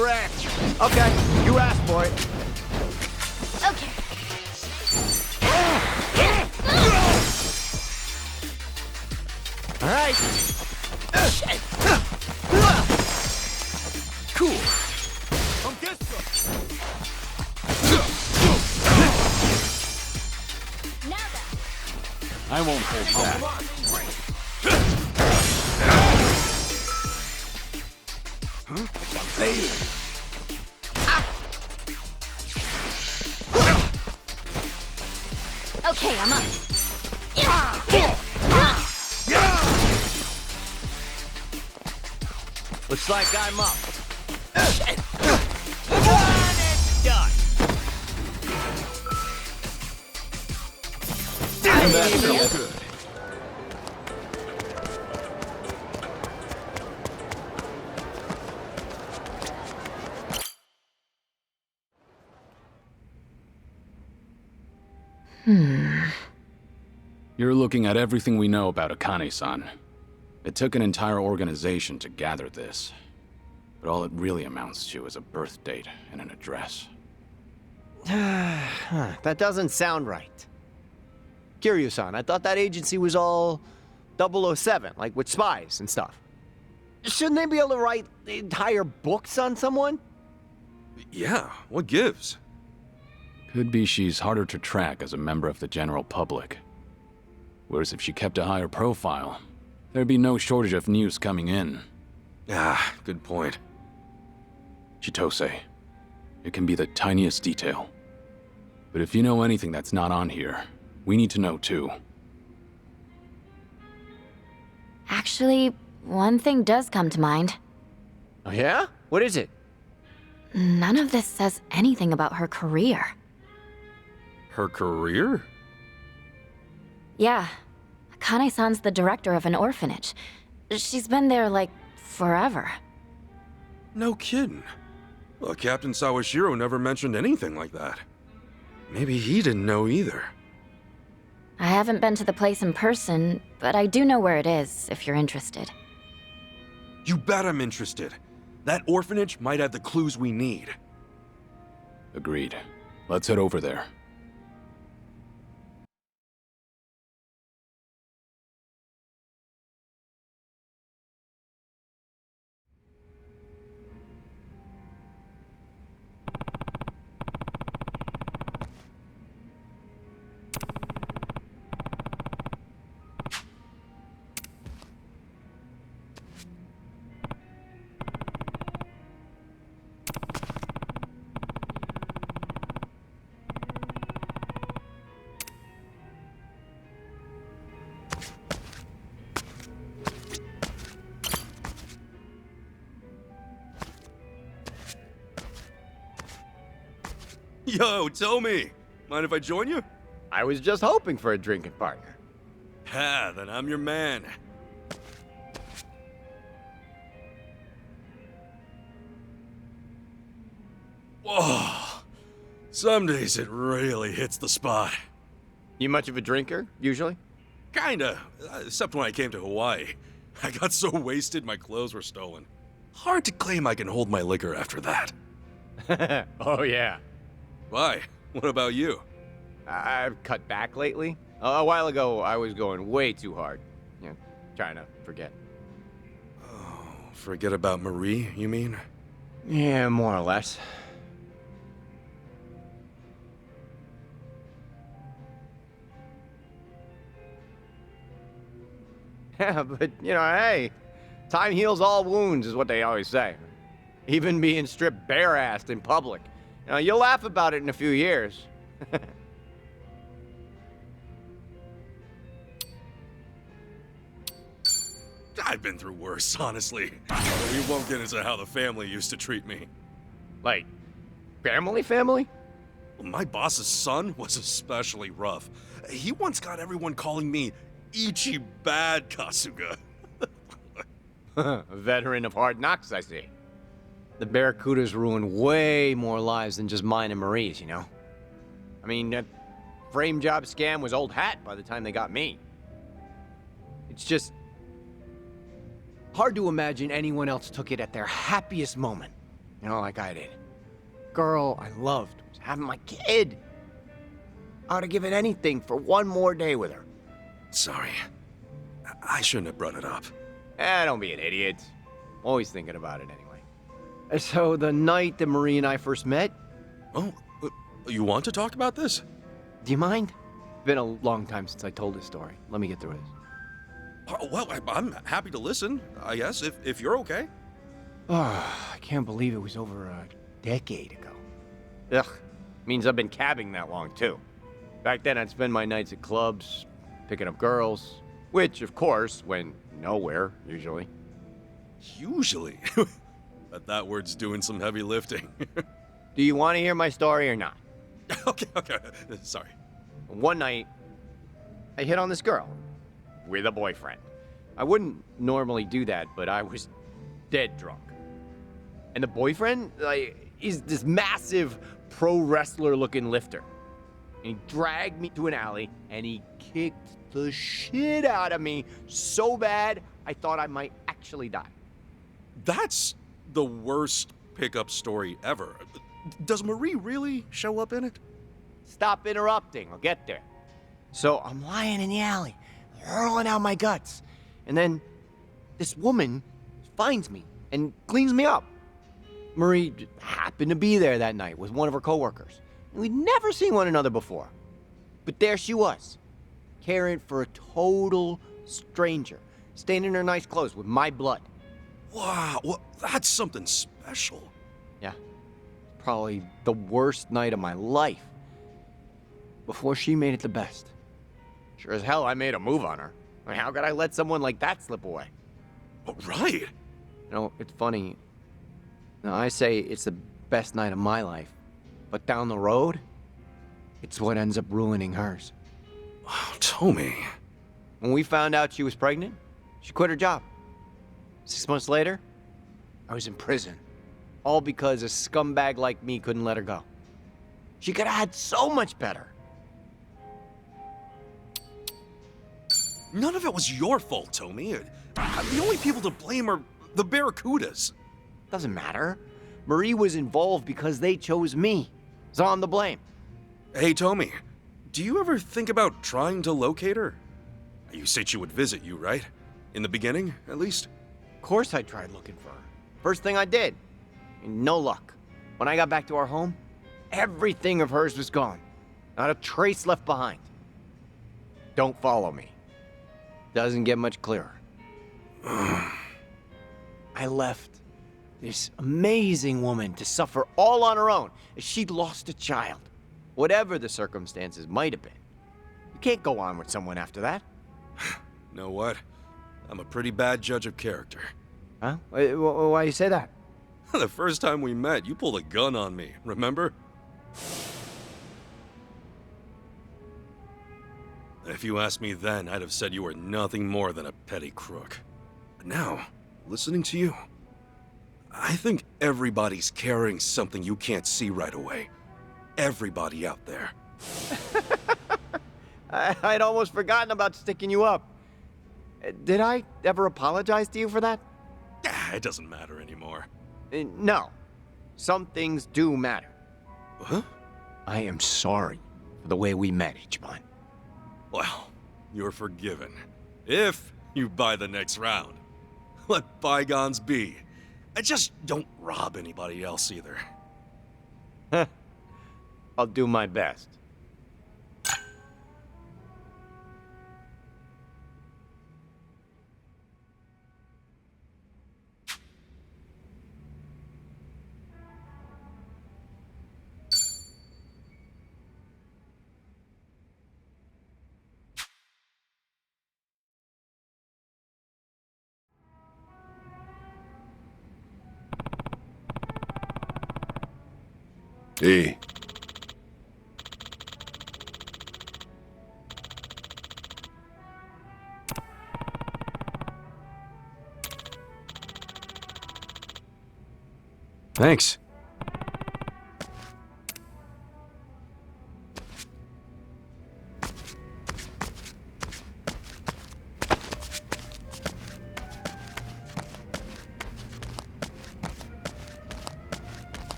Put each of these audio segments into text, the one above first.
Correct. Okay, you asked for it. Okay. All right. Cool. Now that. I won't hold back. Okay, I'm up. Looks like I'm up. One and done. That feels good. You're looking at everything we know about Akane-san. It took an entire organization to gather this. But all it really amounts to is a birth date and an address. That doesn't sound right. Kiryu-san, I thought that agency was all 007, like with spies and stuff. Shouldn't they be able to write entire books on someone? Yeah, what gives? Could be she's harder to track as a member of the general public. Whereas if she kept a higher profile, there'd be no shortage of news coming in. Ah, good point. Chitose, it can be the tiniest detail. But if you know anything that's not on here, we need to know too. Actually, one thing does come to mind. Oh, yeah? What is it? None of this says anything about her career. Her career? Yeah. Akane-san's the director of an orphanage. She's been there, like, forever. No kidding. Well, Captain Sawashiro never mentioned anything like that. Maybe he didn't know either. I haven't been to the place in person, but I do know where it is, if you're interested. You bet I'm interested. That orphanage might have the clues we need. Agreed. Let's head over there. Yo, tell me. Mind if I join you? I was just hoping for a drinking partner. Ha, then I'm your man. Whoa. Some days it really hits the spot. You much of a drinker, usually? Kinda, except when I came to Hawaii. I got so wasted my clothes were stolen. Hard to claim I can hold my liquor after that. Oh, yeah. Why? What about you? I've cut back lately. A while ago, I was going way too hard. You know, trying to forget. Oh, forget about Marie, you mean? Yeah, more or less. Yeah, but, you know, hey, time heals all wounds is what they always say. Even being stripped bare-assed in public. You know, you'll laugh about it in a few years. I've been through worse, honestly. We won't get into how the family used to treat me. Like, family? My boss's son was especially rough. He once got everyone calling me Ichi Bad Kasuga. A veteran of hard knocks, I see. The Barracudas ruined way more lives than just mine and Marie's, you know? I mean, that frame job scam was old hat by the time they got me. It's just hard to imagine anyone else took it at their happiest moment. like I did. Girl I loved was having my kid. I would have given anything for one more day with her. Sorry. I shouldn't have brought it up. Don't be an idiot. Always thinking about it anyway. So the night that Marie and I first met, Oh, you want to talk about this? do you mind? It's been a long time since I told this story. Let me get through this. Well, I'm happy to listen, I guess, if you're okay. I can't believe it was over a decade ago. Ugh, means I've been cabbing that long too. Back then I'd spend my nights at clubs, picking up girls, which of course went nowhere, usually. Usually. But that word's doing some heavy lifting. Do you want to hear my story or not? Okay. Sorry. One night, I hit on this girl with a boyfriend. I wouldn't normally do that, but I was dead drunk. And the boyfriend, is this massive pro wrestler looking lifter. And he dragged me to an alley and he kicked the shit out of me so bad I thought I might actually die. That's the worst pickup story ever. Does Marie really show up in it? Stop interrupting, I'll get there. So I'm lying in the alley, hurling out my guts. And then this woman finds me and cleans me up. Marie happened to be there that night with one of her coworkers. And we'd never seen one another before. But there she was, caring for a total stranger, staying in her nice clothes with my blood. Wow, well, that's something special. Yeah, probably the worst night of my life. Before she made it the best. Sure as hell I made a move on her. I mean, how could I let someone like that slip away? Oh, right. You know, it's funny. Now, I say it's the best night of my life, but down the road, it's what ends up ruining hers. Oh, Tommy. When we found out she was pregnant, she quit her job. 6 months later, I was in prison. All because a scumbag like me couldn't let her go. She could have had so much better. None of it was your fault, Tommy. The only people to blame are the Barracudas. Doesn't matter. Marie was involved because they chose me. So I'm to blame. Hey, Tommy, do you ever think about trying to locate her? You said she would visit you, right? In the beginning, at least? Of course I tried looking for her. First thing I did. No luck. When I got back to our home, everything of hers was gone. Not a trace left behind. Don't follow me. Doesn't get much clearer. I left this amazing woman to suffer all on her own as she'd lost a child. Whatever the circumstances might have been. You can't go on with someone after that. Know what? I'm a pretty bad judge of character. Huh? Why you say that? The first time we met, you pulled a gun on me, remember? If you asked me then, I'd have said you were nothing more than a petty crook. But now, listening to you, I think everybody's carrying something you can't see right away. Everybody out there. I'd almost forgotten about sticking you up. Did I ever apologize to you for that? It doesn't matter anymore. No. Some things do matter. Huh? I am sorry for the way we met, Ichiban. Well, you're forgiven. If you buy the next round. Let bygones be. And just don't rob anybody else either. I'll do my best. Hey. Thanks.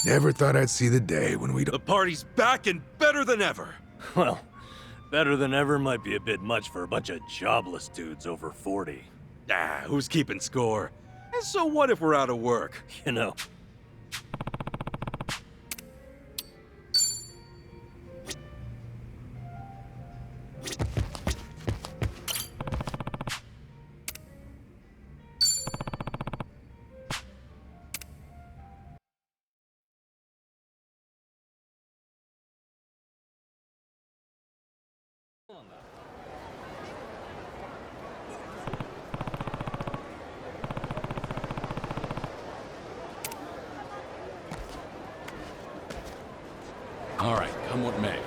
Never thought I'd see the day when we'd... The party's back and better than ever. Well, better than ever might be a bit much for a bunch of jobless dudes over 40. Ah, who's keeping score? And so what if we're out of work? You know. All right, come what may.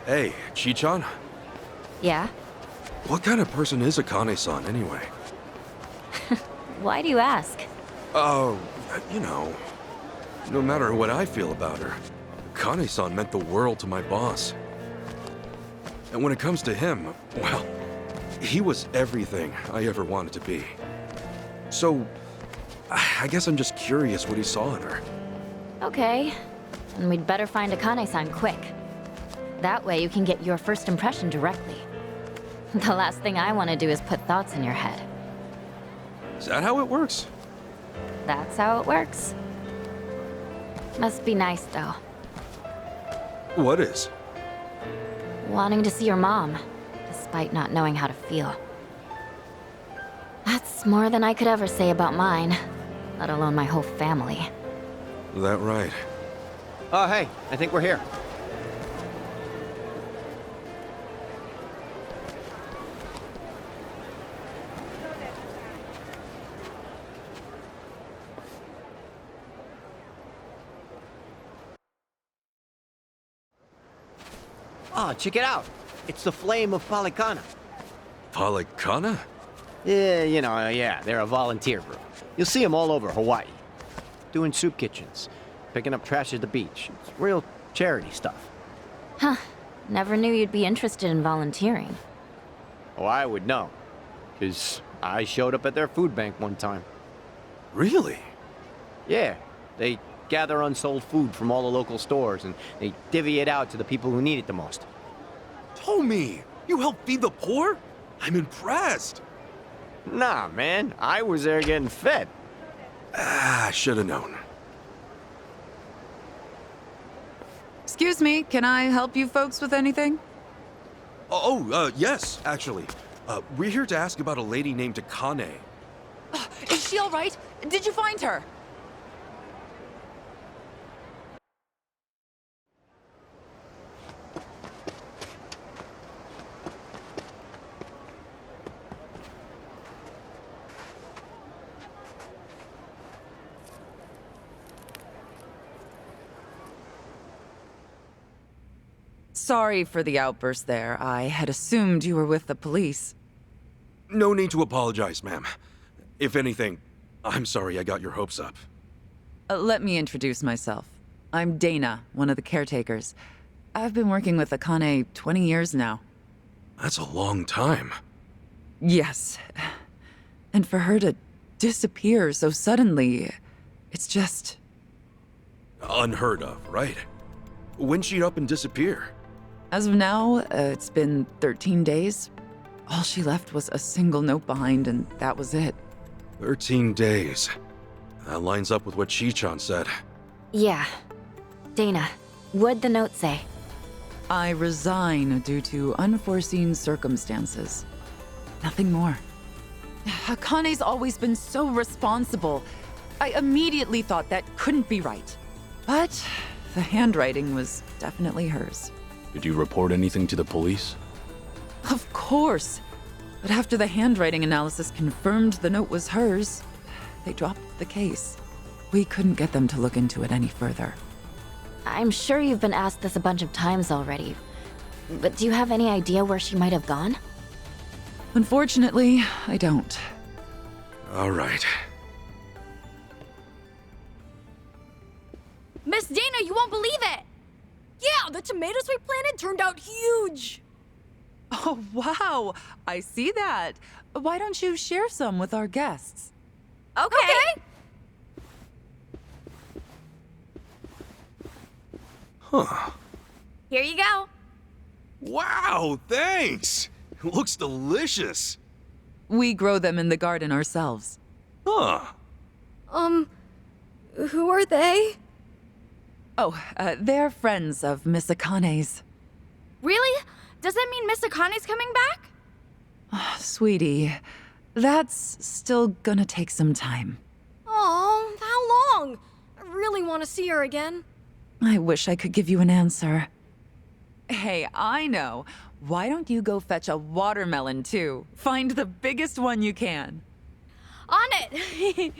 Hey, Chichan, Yeah? what kind of person is Akane-san anyway? Why do you ask? Oh, you know, no matter what I feel about her, Akane-san meant the world to my boss. And when it comes to him, well, he was everything I ever wanted to be. So, I guess I'm just curious what he saw in her. Okay. And we'd better find Akane-san quick. That way you can get your first impression directly. The last thing I want to do is put thoughts in your head. Is that how it works? That's how it works. Must be nice, though. What is? Wanting to see your mom, despite not knowing how to feel. That's more than I could ever say about mine, let alone my whole family. That right? Oh, hey, I think we're here. Oh, check it out. It's the Flame of Palikana. Palikana? Yeah, yeah, they're a volunteer group. You'll see them all over Hawaii. Doing soup kitchens, picking up trash at the beach. It's real charity stuff. Huh. Never knew you'd be interested in volunteering. Oh, I would know. Because I showed up at their food bank one time. Really? Yeah, they gather unsold food from all the local stores and they divvy it out to the people who need it the most. Tommy, you help feed the poor? I'm impressed. Nah, man, I was there getting fed. Ah, should have known. Excuse me, can I help you folks with anything? Yes, actually. We're here to ask about a lady named Akane. Is she all right? Did you find her? Sorry for the outburst there. I had assumed you were with the police. No need to apologize, ma'am. If anything, I'm sorry I got your hopes up. Let me introduce myself. I'm Dana, one of the caretakers. I've been working with Akane 20 years now. That's a long time. Yes. And for her to disappear so suddenly, it's just... Unheard of, right? When'd she up and disappear? As of now, it's been 13 days. All she left was a single note behind, and that was it. 13 days. That lines up with what Chichan said. Yeah. Dana, what'd the note say? I resign due to unforeseen circumstances. Nothing more. Akane's always been so responsible. I immediately thought that couldn't be right. But the handwriting was definitely hers. Did you report anything to the police? Of course. But after the handwriting analysis confirmed the note was hers, they dropped the case. we couldn't get them to look into it any further. I'm sure you've been asked this a bunch of times already, but do you have any idea where she might have gone? Unfortunately, I don't. All right. Miss Dana, you won't believe it! Yeah, the tomatoes we planted turned out huge! Oh, wow! I see that. Why don't you share some with our guests? Okay! Huh. Here you go. Wow, thanks! It looks delicious. We grow them in the garden ourselves. Huh. Who are they? Oh, they're friends of Miss Akane's. Really? Does that mean Miss Akane's coming back? Sweetie, that's still gonna take some time. Oh, how long? I really want to see her again. I wish I could give you an answer. Hey, I know. Why don't you go fetch a watermelon, too? Find the biggest one you can. On it!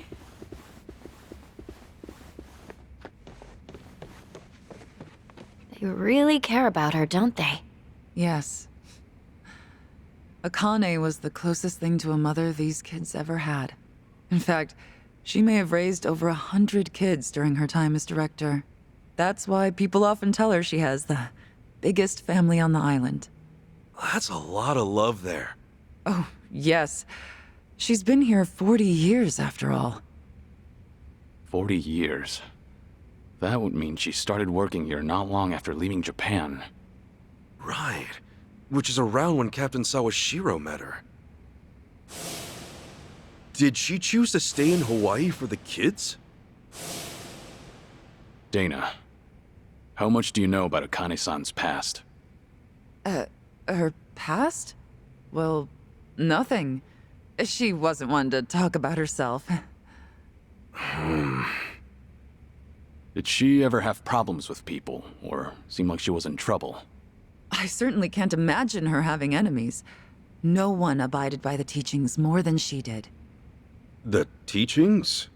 They really care about her, don't they? Yes. Akane was the closest thing to a mother these kids ever had. In fact, she may have raised over 100 kids during her time as director. That's why people often tell her she has the biggest family on the island. That's a lot of love there. Oh, yes. She's been here 40 years, after all. 40 years. That would mean she started working here not long after leaving Japan. Right. Which is around when Captain Sawashiro met her. Did she choose to stay in Hawaii for the kids? Dana, how much do you know about Akane-san's past? Her past? Well, nothing. She wasn't one to talk about herself. Did she ever have problems with people, or seem like she was in trouble? I certainly can't imagine her having enemies. No one abided by the teachings more than she did. The teachings?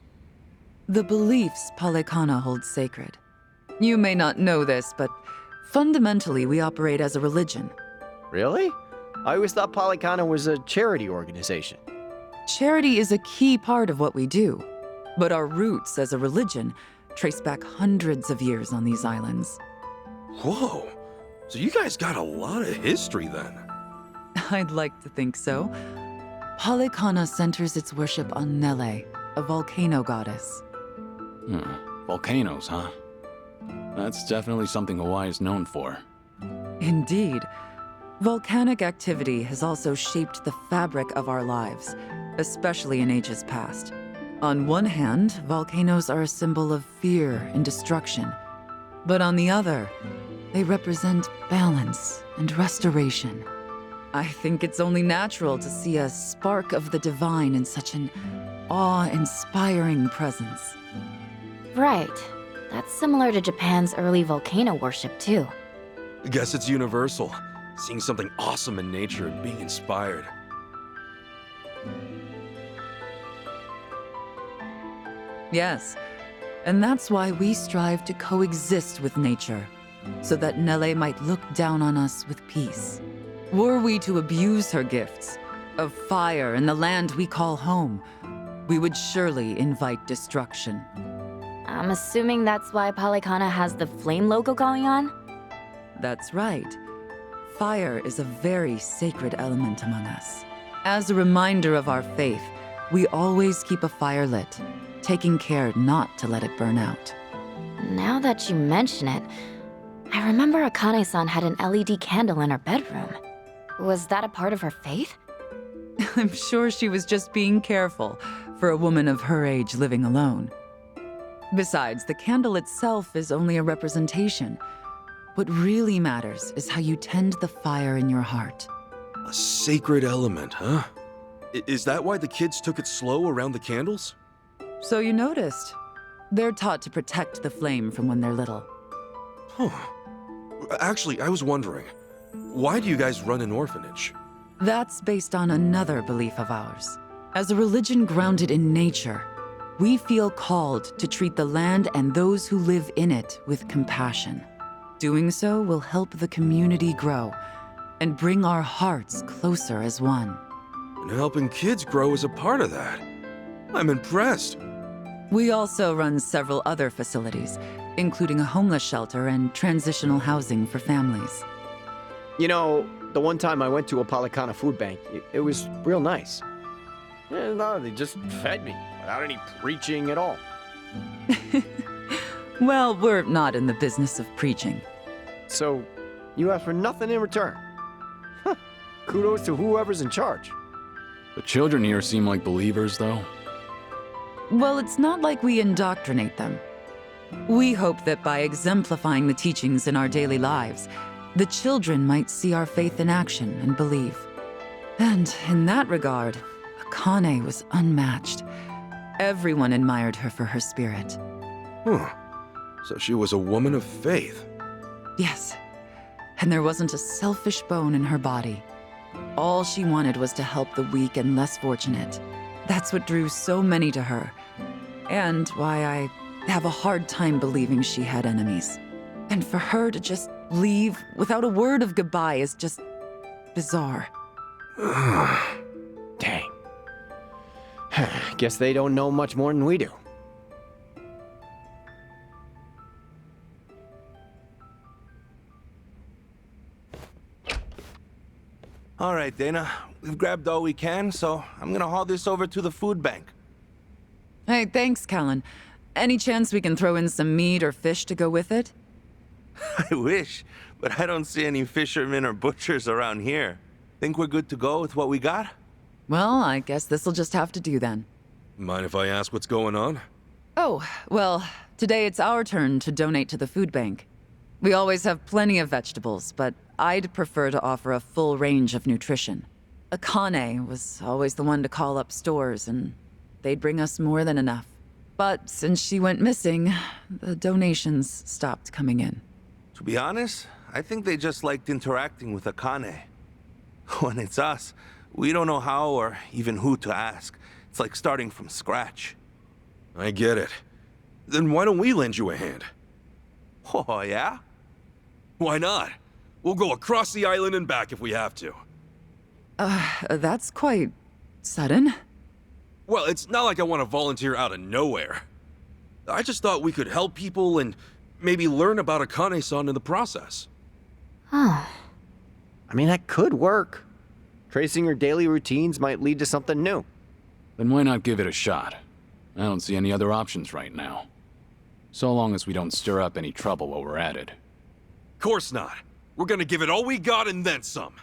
The beliefs Palekana holds sacred. You may not know this, but fundamentally we operate as a religion. Really? I always thought Polycana was a charity organization. Charity is a key part of what we do, but our roots as a religion trace back hundreds of years on these islands. Whoa. So you guys got a lot of history then. I'd like to think so. Palekana centers its worship on Nele, a volcano goddess. Volcanoes, huh? That's definitely something Hawaii is known for. Indeed. Volcanic activity has also shaped the fabric of our lives, especially in ages past. On one hand, volcanoes are a symbol of fear and destruction. But on the other, they represent balance and restoration. I think it's only natural to see a spark of the divine in such an awe-inspiring presence. Right. That's similar to Japan's early volcano worship, too. Guess it's universal. Seeing something awesome in nature and being inspired. Yes, and that's why we strive to coexist with nature, so that Nele might look down on us with peace. Were we to abuse her gifts of fire and the land we call home, we would surely invite destruction. I'm assuming that's why Polycana has the flame logo going on? That's right. Fire is a very sacred element among us. As a reminder of our faith, we always keep a fire lit, taking care not to let it burn out. Now that you mention it, I remember Akane-san had an LED candle in her bedroom. Was that a part of her faith? I'm sure she was just being careful for a woman of her age living alone. Besides, the candle itself is only a representation. What really matters is how you tend the fire in your heart. A sacred element, huh? Is that why the kids took it slow around the candles? So you noticed. They're taught to protect the flame from when they're little. Huh. Actually, I was wondering, why do you guys run an orphanage? That's based on another belief of ours. As a religion grounded in nature, we feel called to treat the land and those who live in it with compassion. Doing so will help the community grow and bring our hearts closer as one. And helping kids grow is a part of that. I'm impressed. We also run several other facilities, including a homeless shelter and transitional housing for families. You know, the one time I went to a Palicana food bank, it was real nice. Yeah, no, they just fed me without any preaching at all. Well, we're not in the business of preaching. So, you asked for nothing in return. Huh. Kudos to whoever's in charge. The children here seem like believers, though. Well, it's not like we indoctrinate them. We hope that by exemplifying the teachings in our daily lives, the children might see our faith in action and believe. And in that regard, Akane was unmatched. Everyone admired her for her spirit. Huh. So she was a woman of faith. Yes, and there wasn't a selfish bone in her body. All she wanted was to help the weak and less fortunate. That's what drew so many to her, and why I have a hard time believing she had enemies. And for her to just leave without a word of goodbye is just bizarre. Dang. Guess they don't know much more than we do. All right, Dana. We've grabbed all we can, so I'm gonna haul this over to the food bank. Hey, thanks, Callan. Any chance we can throw in some meat or fish to go with it? I wish, but I don't see any fishermen or butchers around here. Think we're good to go with what we got? Well, I guess this'll just have to do then. Mind if I ask what's going on? Oh, well, today it's our turn to donate to the food bank. We always have plenty of vegetables, but I'd prefer to offer a full range of nutrition. Akane was always the one to call up stores, and they'd bring us more than enough. But since she went missing, the donations stopped coming in. To be honest, I think they just liked interacting with Akane. When it's us, we don't know how or even who to ask. It's like starting from scratch. I get it. Then why don't we lend you a hand? Oh, yeah? Why not? We'll go across the island and back if we have to. That's quite sudden. Well, it's not like I want to volunteer out of nowhere. I just thought we could help people and maybe learn about Akane-san in the process. I mean, that could work. Tracing her daily routines might lead to something new. Then why not give it a shot? I don't see any other options right now. So long as we don't stir up any trouble while we're at it. Course not. We're gonna give it all we got and then some.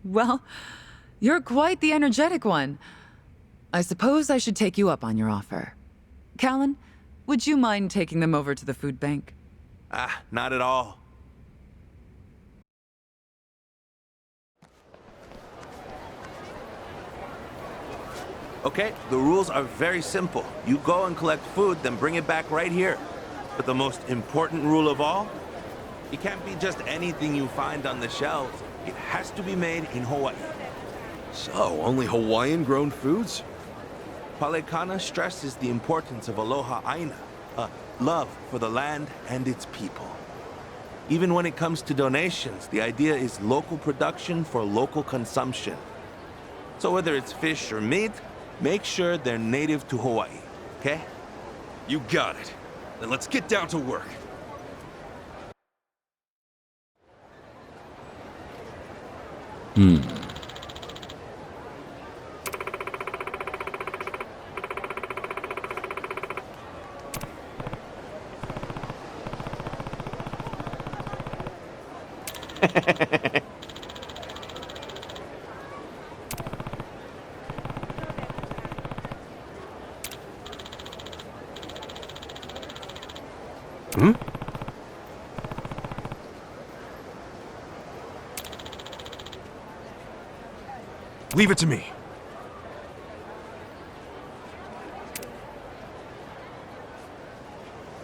Well, you're quite the energetic one. I suppose I should take you up on your offer. Callan, would you mind taking them over to the food bank? Not at all. Okay, the rules are very simple. You go and collect food, then bring it back right here. But the most important rule of all, it can't be just anything you find on the shelves. It has to be made in Hawaii. So, only Hawaiian-grown foods? Palecana stresses the importance of aloha aina, love for the land and its people. Even when it comes to donations, the idea is local production for local consumption. So whether it's fish or meat, make sure they're native to Hawaii, okay? You got it. Then let's get down to work. Leave it to me.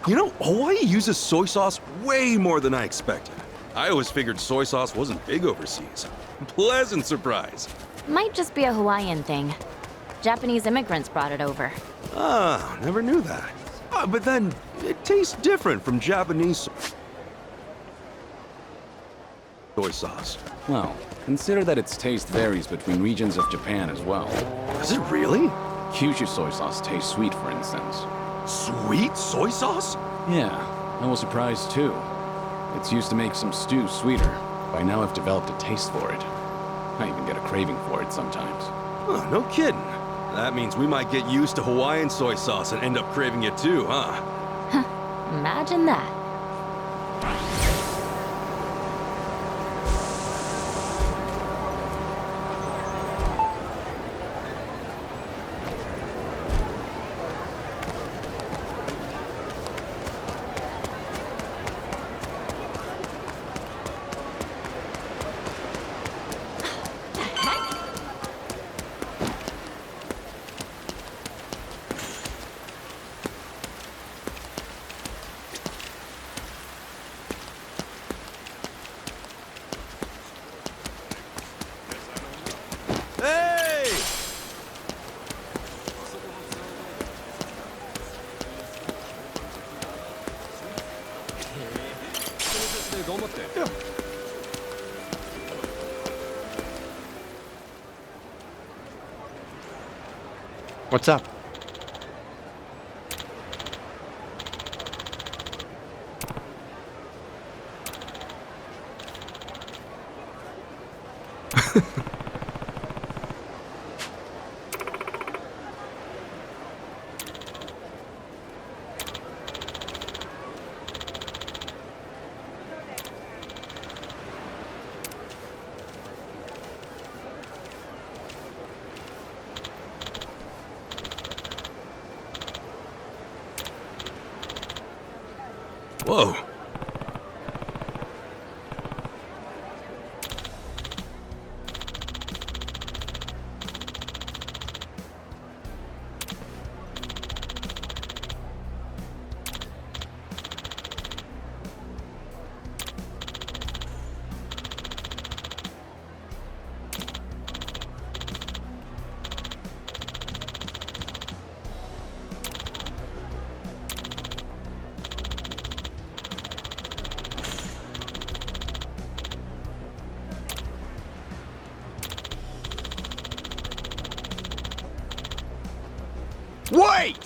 You know, Hawaii uses soy sauce way more than I expected. I always figured soy sauce wasn't big overseas. Pleasant surprise. Might just be a Hawaiian thing. Japanese immigrants brought it over. Ah, never knew that. But then, it tastes different from Japanese soy sauce. Well, consider that its taste varies between regions of Japan as well. Is it really? Kyushu soy sauce tastes sweet, for instance. Sweet soy sauce? Yeah, I was surprised too. It's used to make some stews sweeter. By now I've developed a taste for it. I even get a craving for it sometimes. Oh, no kidding. That means we might get used to Hawaiian soy sauce and end up craving it too, huh? Imagine that. Hey! What's up? Whoa. Wait!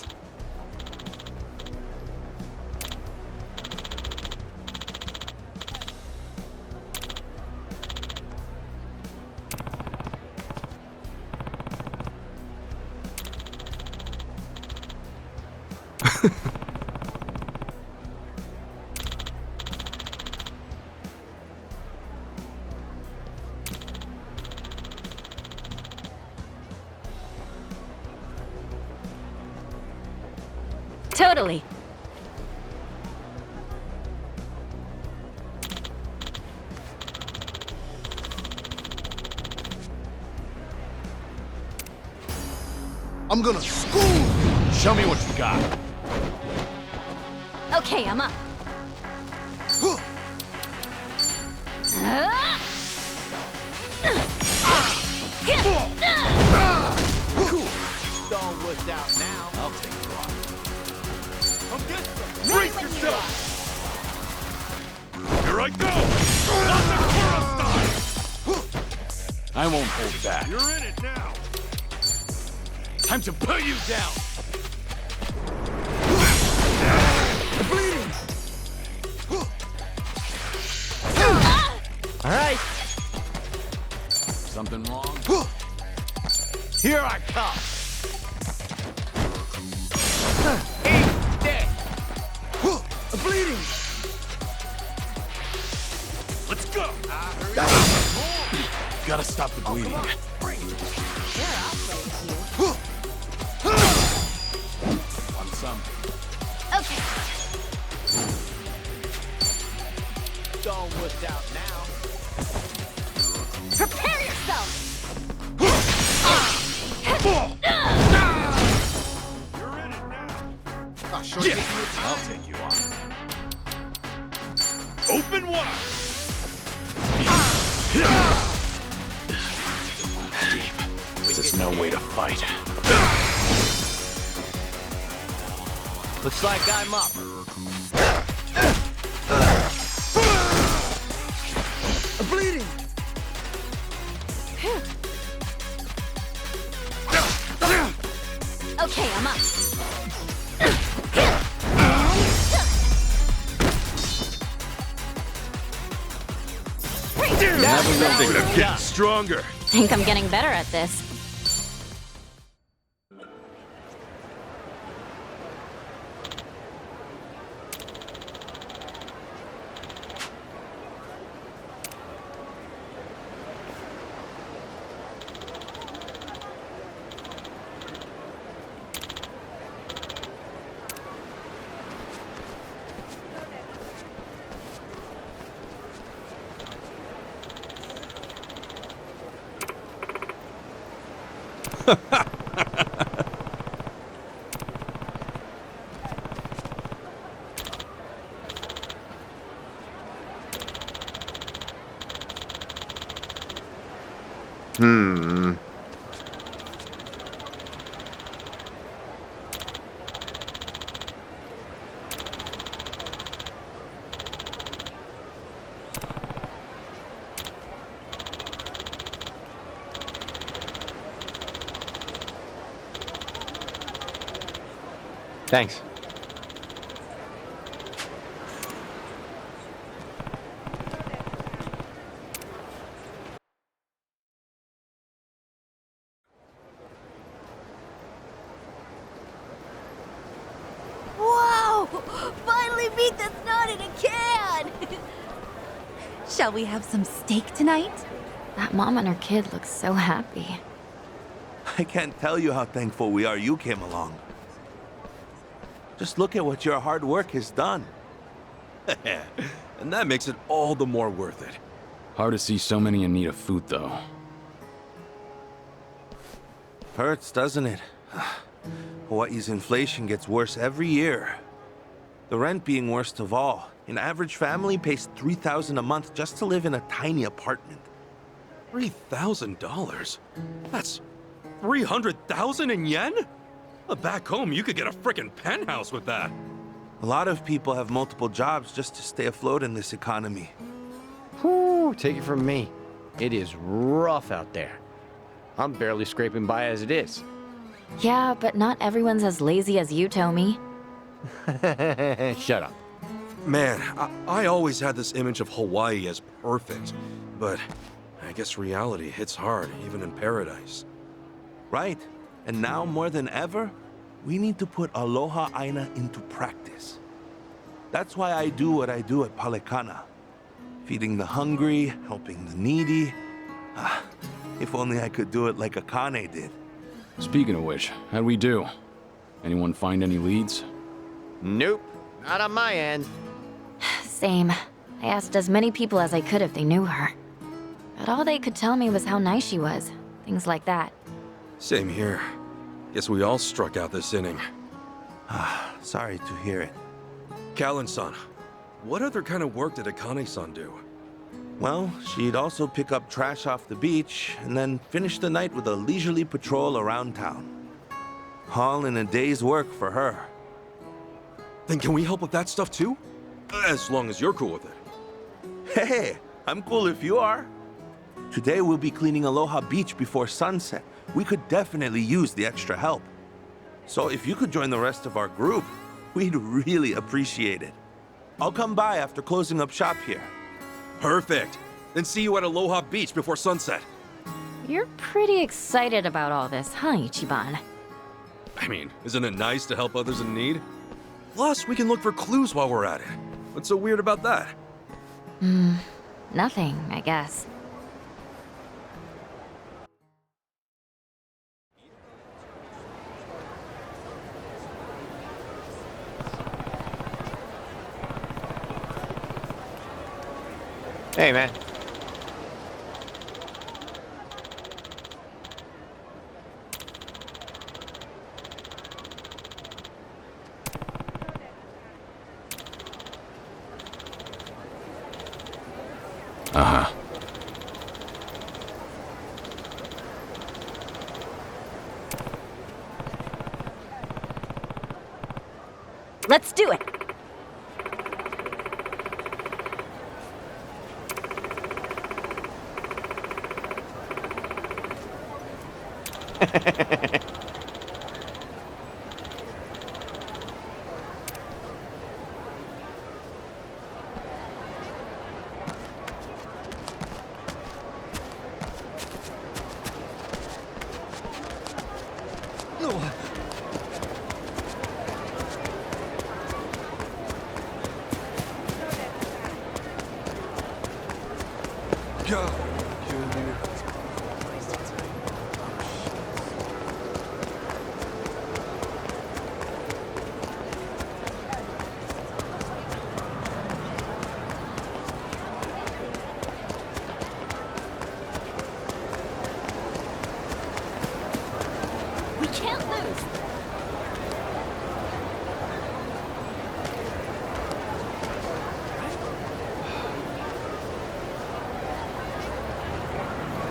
Totally. I'm gonna school you. Show me what you got. Okay, I'm up. Don't wuss out now. I'll take you on. Brace yourself. Here I go. Not the I won't hold back. You're in it now. Time to put you down! Bleeding. All right, Something wrong? here I come. Eat this. Bleeding. Let's go. Gotta stop the bleeding. Want some? Okay. Don't wuss out now. Prepare yourself! You're in it now. I'll take you on. Open wide. This is no way to fight. Looks like I'm up. I'm bleeding! Okay, I'm up. Something to get stronger. Think I'm getting better at this. Thanks. Whoa! Finally beat the snot in a can! Shall we have some steak tonight? That mom and her kid look so happy. I can't tell you how thankful we are you came along. Just look at what your hard work has done. And that makes it all the more worth it. Hard to see so many in need of food, though. Hurts, doesn't it? Hawaii's inflation gets worse every year. The rent being worst of all. An average family pays $3,000 a month just to live in a tiny apartment. $3,000? That's 300,000 in yen? Back home, you could get a frickin' penthouse with that. A lot of people have multiple jobs just to stay afloat in this economy. Whew, take it from me. It is rough out there. I'm barely scraping by as it is. Yeah, but not everyone's as lazy as you, Tommy. Shut up. Man, I always had this image of Hawaii as perfect, but I guess reality hits hard, even in paradise. Right. And now, more than ever, we need to put Aloha Aina into practice. That's why I do what I do at Palekana. Feeding the hungry, helping the needy. If only I could do it like Akane did. Speaking of which, how'd we do? Anyone find any leads? Nope, not on my end. Same. I asked as many people as I could if they knew her. But all they could tell me was how nice she was. Things like that. Same here. Guess we all struck out this inning. Sorry to hear it. Callan-san, what other kind of work did Akane-san do? Well, she'd also pick up trash off the beach, and then finish the night with a leisurely patrol around town. All in a day's work for her. Then can we help with that stuff too? As long as you're cool with it. Hey, I'm cool if you are. Today we'll be cleaning Aloha Beach before sunset. We could definitely use the extra help. So if you could join the rest of our group, we'd really appreciate it. I'll come by after closing up shop here. Perfect. Then see you at Aloha Beach before sunset. You're pretty excited about all this, huh, Ichiban? I mean, isn't it nice to help others in need? Plus, we can look for clues while we're at it. What's so weird about that? Nothing, I guess. Hey, man. Uh-huh. Let's do it. We can't lose.